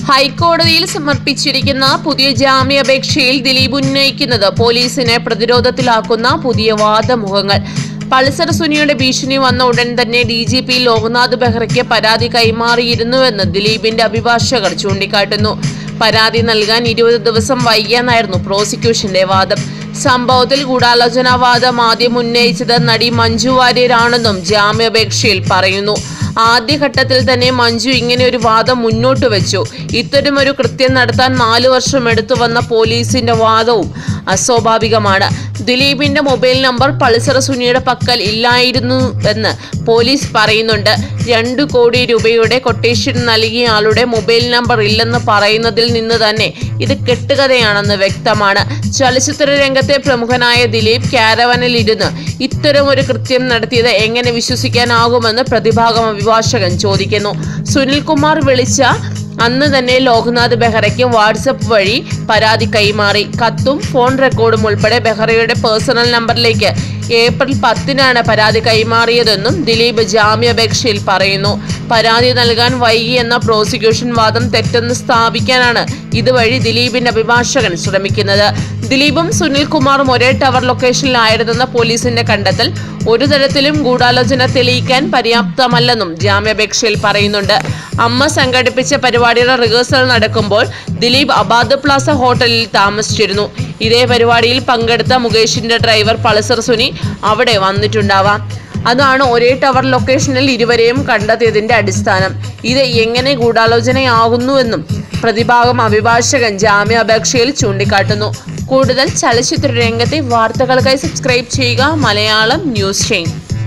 ഹൈക്കോടതിയിൽ സമർപ്പിച്ചിരിക്കുന്ന പുതിയ ജാമ്യാപേക്ഷയിൽ ദിലീപ് ഉന്നയിക്കുന്നത് പോലീസിനെ പ്രതിരോധത്തിലാക്കുന്ന പുതിയ വാദമുഖങ്ങൾ. പൾസർ സുനിയുടെ ഭീഷണി വന്ന ഉടൻ തന്നെ DGP ലോക്നാഥ് ബെഹ്റയ്ക്ക് പരാതി കൈമാറിയിരുന്നുവെന്ന് ദിലീപിന്റെ അഭിഭാഷകർ ചൂണ്ടിക്കാട്ടുന്നു. പരാതി നൽകാൻ 20 ദിവസം വൈകിയെന്നായിരുന്നു പ്രോസിക്യൂഷന്റെ വാദം. സംഭവത്തിൽ ഗൂഢാലോചനാവാദം ആദ്യം ഉന്നയിച്ചത് നടി മഞ്ജു വാര്യരാണെന്നും ജാമ്യാപേക്ഷയിൽ പറയുന്നു. ആദ്യഘട്ടത്തിൽ തന്നെ മഞ്ജു ഇങ്ങനെ ഒരു വാദം മുന്നോട്ട് വെച്ചു. ഇത്തരമൊരു കൃത്യം നടത്താൻ 4 വർഷം എടുത്തു വന്ന പോലീസിന്റെ വാദവും അസ്വാഭാവികമാണ്. ദിലീപിന്റെ മൊബൈൽ നമ്പർ പൾസർ സുനിയുടെ പക്കൽ ഇല്ലായിരുന്നുവെന്ന് പോലീസ് പറയുന്നുണ്ട്. 2 കോടി രൂപയുടെ കൊട്ടേഷൻ നൽകിയ ആളുടെ മൊബൈൽ നമ്പർ ഇല്ലെന്ന് പറയുന്നതിൽ നിന്ന് തന്നെ ഇത് കെട്ടുകഥയാണെന്ന് വ്യക്തമാണ്. ചലച്ചിത്ര രംഗത്തെ പ്രമുഖനായ ദിലീപ് കാരവനിൽ ഇരുന്ന് ഇത്തരമൊരു കൃത്യം നടത്തിയത് എങ്ങനെ വിശ്വസിക്കാനാകുമെന്ന് പ്രതിഭാഗം അഭിഭാഷകൻ ചോദിക്കുന്നു. സുനിൽകുമാർ വിളിച്ച അന്ന് തന്നെ ലോക്നാഥ് ബെഹ്റയ്ക്ക് വാട്സപ്പ് വഴി പരാതി കൈമാറി. കത്തും ഫോൺ റെക്കോർഡും ഉൾപ്പെടെ ബെഹ്റയുടെ പേഴ്സണൽ നമ്പറിലേക്ക് ഏപ്രിൽ 10-നാണ് പരാതി കൈമാറിയതെന്നും ദിലീപ് ജാമ്യാപേക്ഷയിൽ പറയുന്നു. പരാതി നൽകാൻ വൈകി എന്ന പ്രോസിക്യൂഷൻ വാദം തെറ്റെന്ന് സ്ഥാപിക്കാനാണ് ഇതുവഴി ദിലീപിന്റെ അഭിഭാഷകൻ ശ്രമിക്കുന്നത്. ദിലീപും സുനിൽകുമാറും ഒരേ ടവർ ലൊക്കേഷനിലായിരുന്നെന്ന പോലീസിന്റെ കണ്ടെത്തൽ ഒരു തരത്തിലും ഗൂഢാലോചന തെളിയിക്കാൻ പര്യാപ്തമല്ലെന്നും ജാമ്യാപേക്ഷയിൽ പറയുന്നുണ്ട്. അമ്മ സംഘടിപ്പിച്ച പരിപാടിയുടെ റിഹേഴ്സൽ നടക്കുമ്പോൾ ദിലീപ് അബാദ് പ്ലാസ ഹോട്ടലിൽ താമസിച്ചിരുന്നു. ഇതേ പരിപാടിയിൽ പങ്കെടുത്ത മുകേഷിന്റെ ഡ്രൈവർ പൾസർ സുനി അവിടെ വന്നിട്ടുണ്ടാവാം. അതാണ് ഒരേ ടവർ ലൊക്കേഷനിൽ ഇരുവരെയും കണ്ടെത്തിയതിന്റെ അടിസ്ഥാനം. ഇത് എങ്ങനെ ഗൂഢാലോചനയാകുന്നുവെന്നും പ്രതിഭാഗം അഭിഭാഷകൻ ജാമ്യാപേക്ഷയിൽ ചൂണ്ടിക്കാട്ടുന്നു. കൂടുതൽ ചലച്ചിത്ര രംഗത്തെ വാർത്തകൾക്കായി സബ്സ്ക്രൈബ് ചെയ്യുക മലയാളം ന്യൂസ് ചെയിൻ.